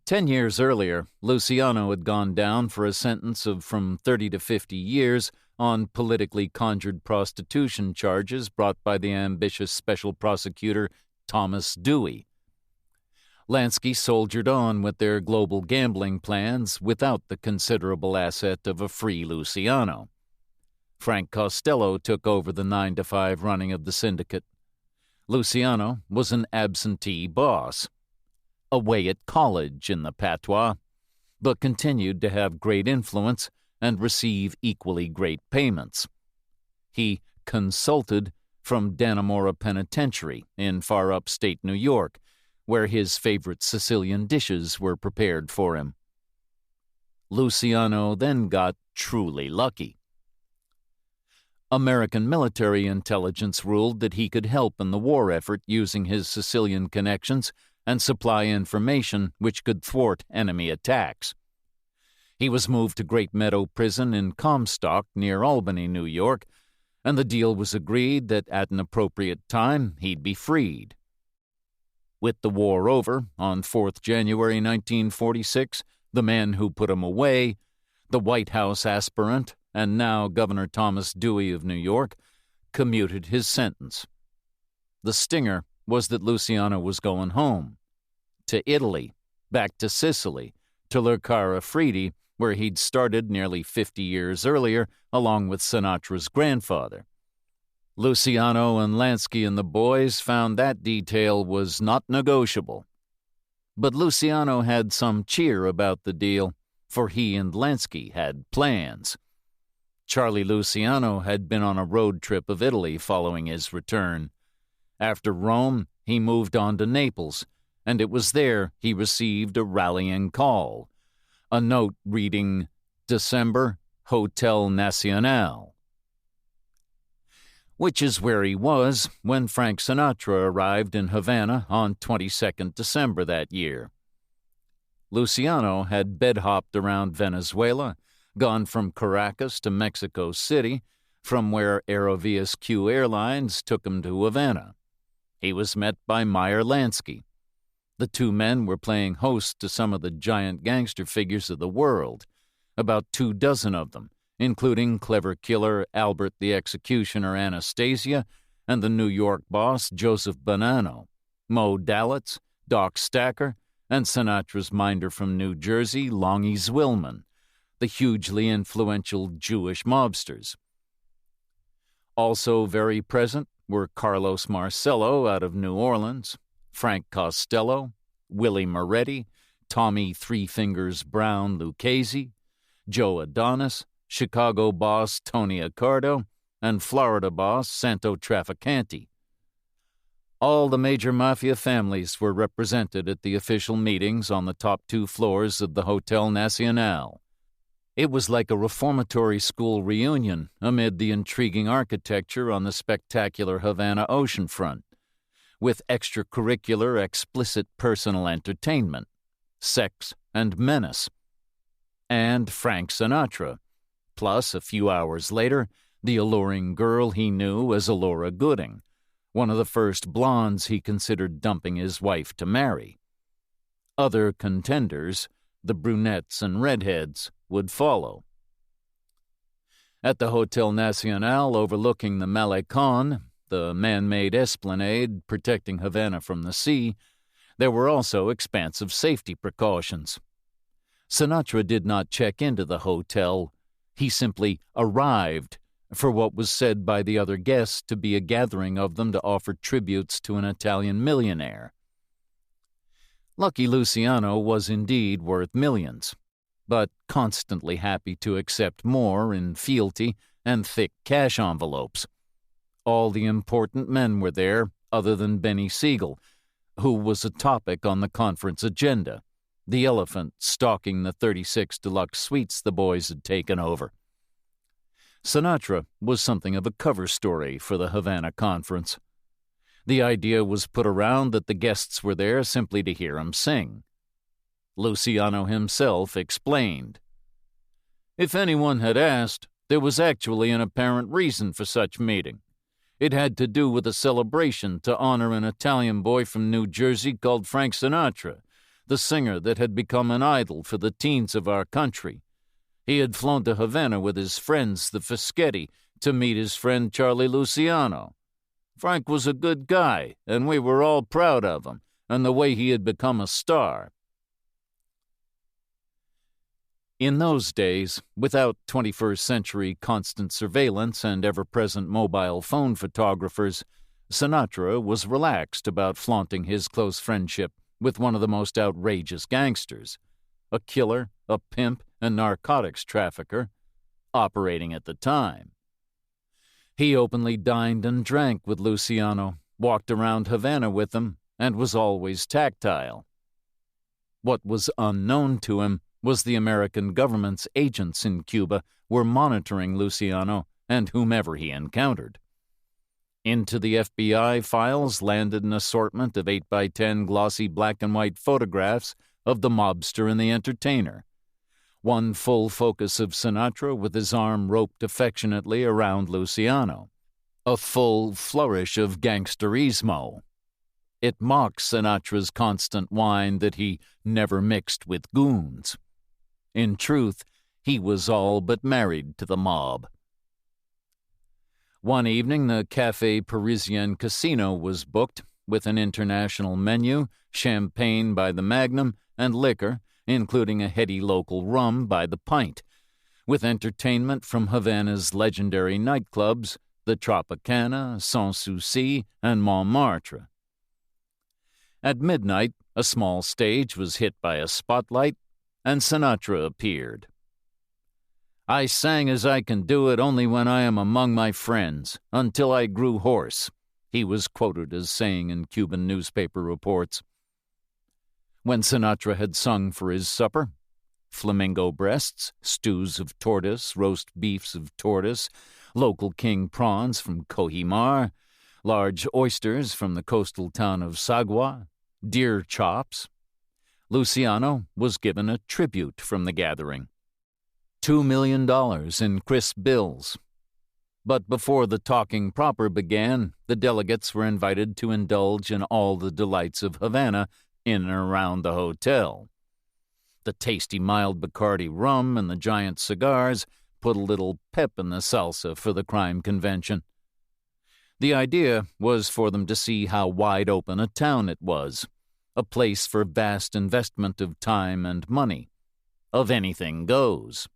10 years earlier, Luciano had gone down for a sentence of from 30 to 50 years on politically conjured prostitution charges brought by the ambitious special prosecutor Thomas Dewey. Lansky soldiered on with their global gambling plans without the considerable asset of a free Luciano. Frank Costello took over the 9-to-5 running of the syndicate. Luciano was an absentee boss, away at college in the patois, but continued to have great influence and receive equally great payments. He consulted from Dannemora Penitentiary in far upstate New York, where his favorite Sicilian dishes were prepared for him. Luciano then got truly lucky. American military intelligence ruled that he could help in the war effort using his Sicilian connections and supply information which could thwart enemy attacks. He was moved to Great Meadow Prison in Comstock near Albany, New York, and the deal was agreed that at an appropriate time he'd be freed. With the war over, on 4th January 1946, the man who put him away, the White House aspirant, and now Governor Thomas Dewey of New York, commuted his sentence. The stinger was that Luciano was going home, to Italy, back to Sicily, to Lercara Fridi, where he'd started nearly 50 years earlier, along with Sinatra's grandfather. Luciano and Lansky and the boys found that detail was not negotiable. But Luciano had some cheer about the deal, for he and Lansky had plans. Charlie Luciano had been on a road trip of Italy following his return. After Rome, he moved on to Naples, and it was there he received a rallying call, a note reading, December, Hotel Nacional. Which is where he was when Frank Sinatra arrived in Havana on 22nd December that year. Luciano had bed-hopped around Venezuela, gone from Caracas to Mexico City, from where Aerovias Q Airlines took him to Havana. He was met by Meyer Lansky. The two men were playing host to some of the giant gangster figures of the world, about 24 of them, including clever killer Albert the Executioner Anastasia and the New York boss Joseph Bonanno, Mo Dalitz, Doc Stacker, and Sinatra's minder from New Jersey, Longy Zwillman, the hugely influential Jewish mobsters. Also very present were Carlos Marcello out of New Orleans, Frank Costello, Willie Moretti, Tommy Three Fingers Brown Lucchese, Joe Adonis, Chicago boss Tony Accardo, and Florida boss Santo Trafficante. All the major mafia families were represented at the official meetings on the top 2 floors of the Hotel Nacional. It was like a reformatory school reunion amid the intriguing architecture on the spectacular Havana oceanfront, with extracurricular, explicit personal entertainment, sex and menace, and Frank Sinatra, plus, a few hours later, the alluring girl he knew as Alora Gooding, one of the first blondes he considered dumping his wife to marry. Other contenders, the brunettes and redheads, would follow. At the Hotel Nacional overlooking the Malecon, the man-made esplanade protecting Havana from the sea, there were also expansive safety precautions. Sinatra did not check into the hotel. He simply arrived for what was said by the other guests to be a gathering of them to offer tributes to an Italian millionaire. Lucky Luciano was indeed worth millions, but constantly happy to accept more in fealty and thick cash envelopes. All the important men were there, other than Benny Siegel, who was a topic on the conference agenda, the elephant stalking the 36 deluxe suites the boys had taken over. Sinatra was something of a cover story for the Havana conference. The idea was put around that the guests were there simply to hear him sing. Luciano himself explained. If anyone had asked, there was actually an apparent reason for such meeting. It had to do with a celebration to honor an Italian boy from New Jersey called Frank Sinatra, the singer that had become an idol for the teens of our country. He had flown to Havana with his friends, the Fischetti, to meet his friend Charlie Luciano. Frank was a good guy, and we were all proud of him, and the way he had become a star. In those days, without 21st century constant surveillance and ever-present mobile phone photographers, Sinatra was relaxed about flaunting his close friendship with one of the most outrageous gangsters, a killer, a pimp, and narcotics trafficker, operating at the time. He openly dined and drank with Luciano, walked around Havana with him, and was always tactile. What was unknown to him was the American government's agents in Cuba were monitoring Luciano and whomever he encountered. Into the FBI files landed an assortment of 8x10 glossy black and white photographs of the mobster and the entertainer. One full focus of Sinatra with his arm roped affectionately around Luciano. A full flourish of gangsterismo. It mocked Sinatra's constant whine that he never mixed with goons. In truth, he was all but married to the mob. One evening, the Café Parisien Casino was booked with an international menu, champagne by the magnum, and liquor, including a heady local rum by the pint, with entertainment from Havana's legendary nightclubs, the Tropicana, Sans Souci, and Montmartre. At midnight, a small stage was hit by a spotlight, and Sinatra appeared. I sang as I can do it only when I am among my friends, until I grew hoarse, he was quoted as saying in Cuban newspaper reports. When Sinatra had sung for his supper, flamingo breasts, stews of tortoise, roast beefs of tortoise, local king prawns from Kohimar, large oysters from the coastal town of Sagua, deer chops, Luciano was given a tribute from the gathering. $2 million in crisp bills. But before the talking proper began, the delegates were invited to indulge in all the delights of Havana in and around the hotel. The tasty mild Bacardi rum and the giant cigars put a little pep in the salsa for the crime convention. The idea was for them to see how wide open a town it was, a place for vast investment of time and money. Of anything goes.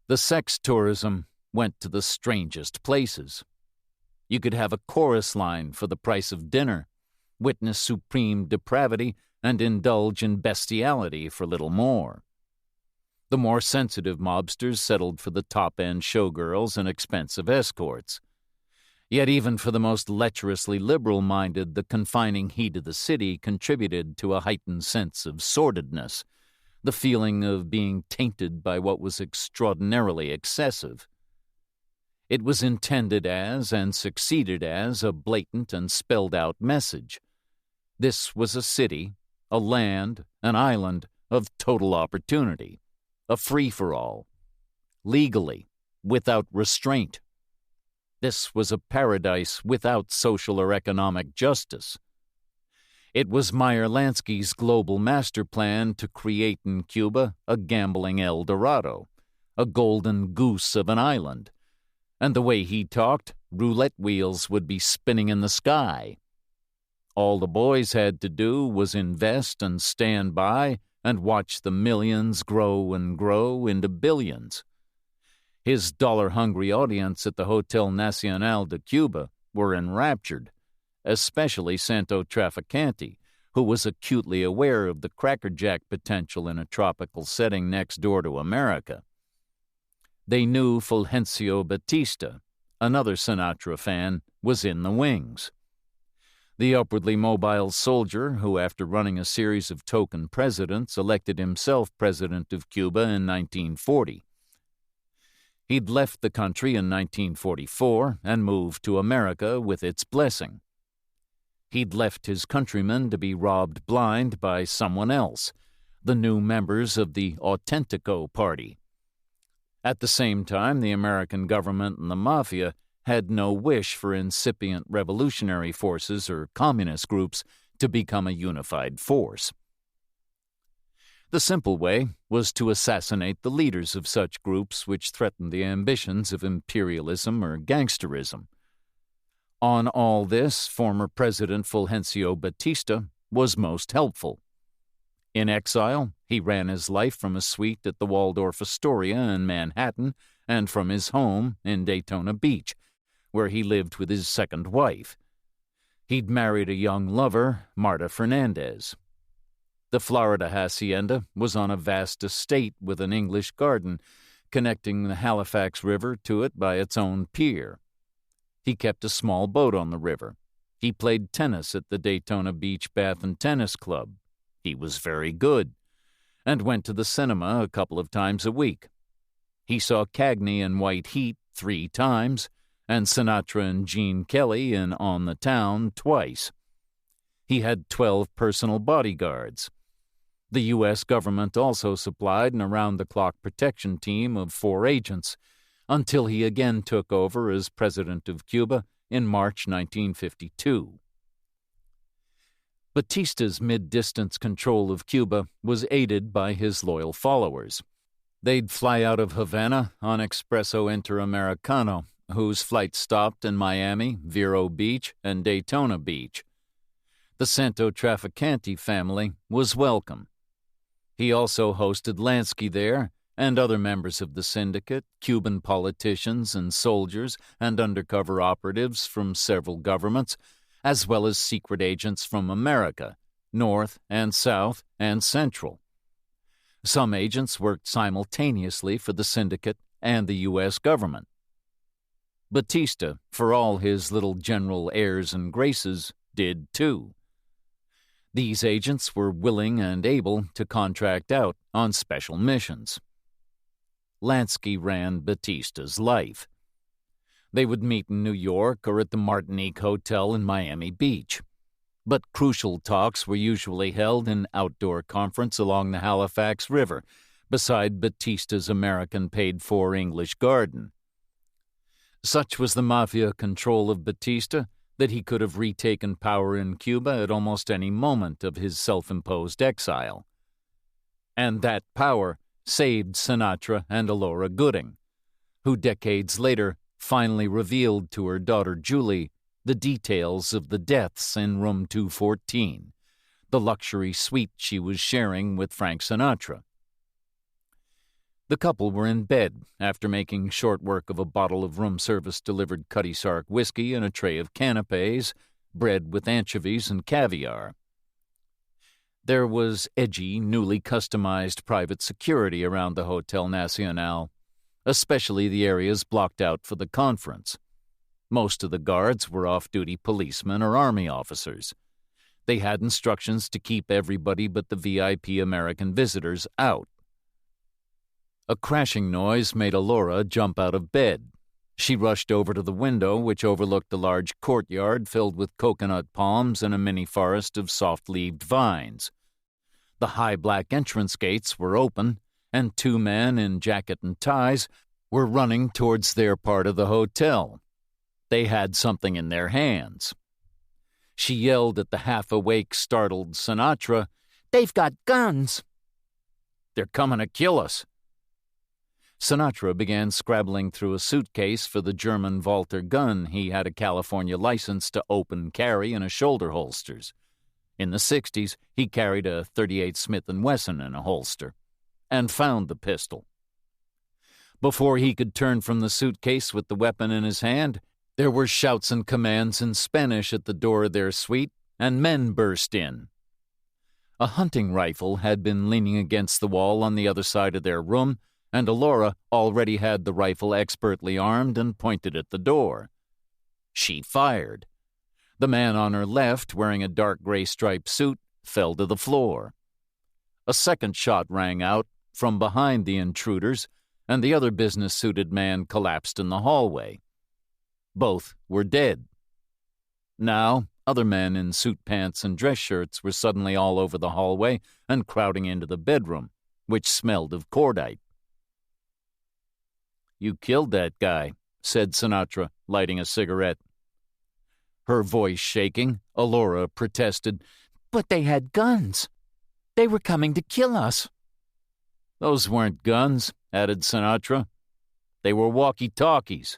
The sex tourism went to the strangest places. You could have a chorus line for the price of dinner, witness supreme depravity, and indulge in bestiality for little more. The more sensitive mobsters settled for the top-end showgirls and expensive escorts. Yet even for the most lecherously liberal-minded, the confining heat of the city contributed to a heightened sense of sordidness, the feeling of being tainted by what was extraordinarily excessive. It was intended as, and succeeded as, a blatant and spelled-out message. This was a city, a land, an island of total opportunity, a free-for-all, legally, without restraint. This was a paradise without social or economic justice. It was Meyer Lansky's global master plan to create in Cuba a gambling El Dorado, a golden goose of an island. And the way he talked, roulette wheels would be spinning in the sky. All the boys had to do was invest and stand by and watch the millions grow and grow into billions. His dollar-hungry audience at the Hotel Nacional de Cuba were enraptured, especially Santo Trafficante, who was acutely aware of the crackerjack potential in a tropical setting next door to America. They knew Fulgencio Batista, another Sinatra fan, was in the wings. The upwardly mobile soldier who, after running a series of token presidents, elected himself president of Cuba in 1940. He'd left the country in 1944 and moved to America with its blessing. He'd left his countrymen to be robbed blind by someone else, the new members of the Autentico Party. At the same time, the American government and the Mafia had no wish for incipient revolutionary forces or communist groups to become a unified force. The simple way was to assassinate the leaders of such groups which threatened the ambitions of imperialism or gangsterism. On all this, former President Fulgencio Batista was most helpful. In exile, he ran his life from a suite at the Waldorf Astoria in Manhattan and from his home in Daytona Beach, where he lived with his second wife. He'd married a young lover, Marta Fernandez. The Florida hacienda was on a vast estate with an English garden, connecting the Halifax River to it by its own pier. He kept a small boat on the river. He played tennis at the Daytona Beach Bath and Tennis Club. He was very good, and went to the cinema a couple of times a week. He saw Cagney in White Heat 3 times, and Sinatra and Gene Kelly in On the Town twice. He had 12 personal bodyguards. The U.S. government also supplied an around-the-clock protection team of 4 agents, until he again took over as president of Cuba in March 1952. Batista's mid-distance control of Cuba was aided by his loyal followers. They'd fly out of Havana on Expreso Interamericano, whose flights stopped in Miami, Vero Beach, and Daytona Beach. The Santo Trafficante family was welcome. He also hosted Lansky there, and other members of the syndicate, Cuban politicians and soldiers and undercover operatives from several governments, as well as secret agents from America, North and South and Central. Some agents worked simultaneously for the syndicate and the U.S. government. Batista, for all his little general airs and graces, did too. These agents were willing and able to contract out on special missions. Lansky ran Batista's life. They would meet in New York or at the Martinique Hotel in Miami Beach. But crucial talks were usually held in outdoor conference along the Halifax River, beside Batista's American paid-for English garden. Such was the Mafia control of Batista that he could have retaken power in Cuba at almost any moment of his self-imposed exile. And that power saved Sinatra and Elora Gooding, who decades later finally revealed to her daughter Julie the details of the deaths in room 214, the luxury suite she was sharing with Frank Sinatra. The couple were in bed after making short work of a bottle of room service delivered Cutty Sark whiskey and a tray of canapes, bread with anchovies and caviar. There was edgy, newly customized private security around the Hotel Nacional, especially the areas blocked out for the conference. Most of the guards were off-duty policemen or army officers. They had instructions to keep everybody but the VIP American visitors out. A crashing noise made Alora jump out of bed. She rushed over to the window, which overlooked a large courtyard filled with coconut palms and a mini forest of soft-leaved vines. The high black entrance gates were open, and two men in jacket and ties were running towards their part of the hotel. They had something in their hands. She yelled at the half-awake, startled Sinatra, "They've got guns!" "They're coming to kill us!" Sinatra began scrabbling through a suitcase for the German Walter gun he had a California license to open carry in a shoulder holsters. In the 60s, he carried a .38 Smith & Wesson in a holster, and found the pistol. Before he could turn from the suitcase with the weapon in his hand, there were shouts and commands in Spanish at the door of their suite, and men burst in. A hunting rifle had been leaning against the wall on the other side of their room, and Alora already had the rifle expertly armed and pointed at the door. She fired. The man on her left, wearing a dark gray striped suit, fell to the floor. A second shot rang out from behind the intruders, and the other business-suited man collapsed in the hallway. Both were dead. Now, other men in suit pants and dress shirts were suddenly all over the hallway and crowding into the bedroom, which smelled of cordite. "You killed that guy," said Sinatra, lighting a cigarette. Her voice shaking, Alora protested, "But they had guns. They were coming to kill us." "Those weren't guns," added Sinatra. "They were walkie-talkies."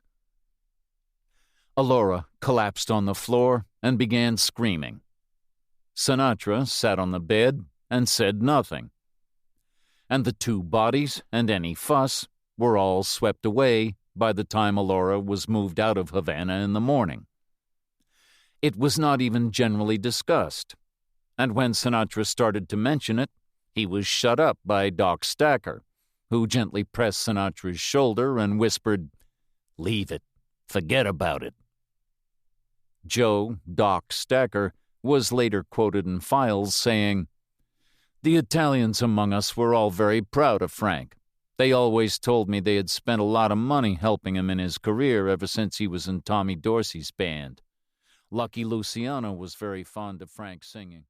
Alora collapsed on the floor and began screaming. Sinatra sat on the bed and said nothing. And the two bodies and any fuss were all swept away by the time Alora was moved out of Havana in the morning. It was not even generally discussed, and when Sinatra started to mention it, he was shut up by Doc Stacker, who gently pressed Sinatra's shoulder and whispered, "Leave it. Forget about it." Joe, Doc Stacker, was later quoted in files saying, "The Italians among us were all very proud of Frank. They always told me they had spent a lot of money helping him in his career ever since he was in Tommy Dorsey's band. Lucky Luciano was very fond of Frank's singing."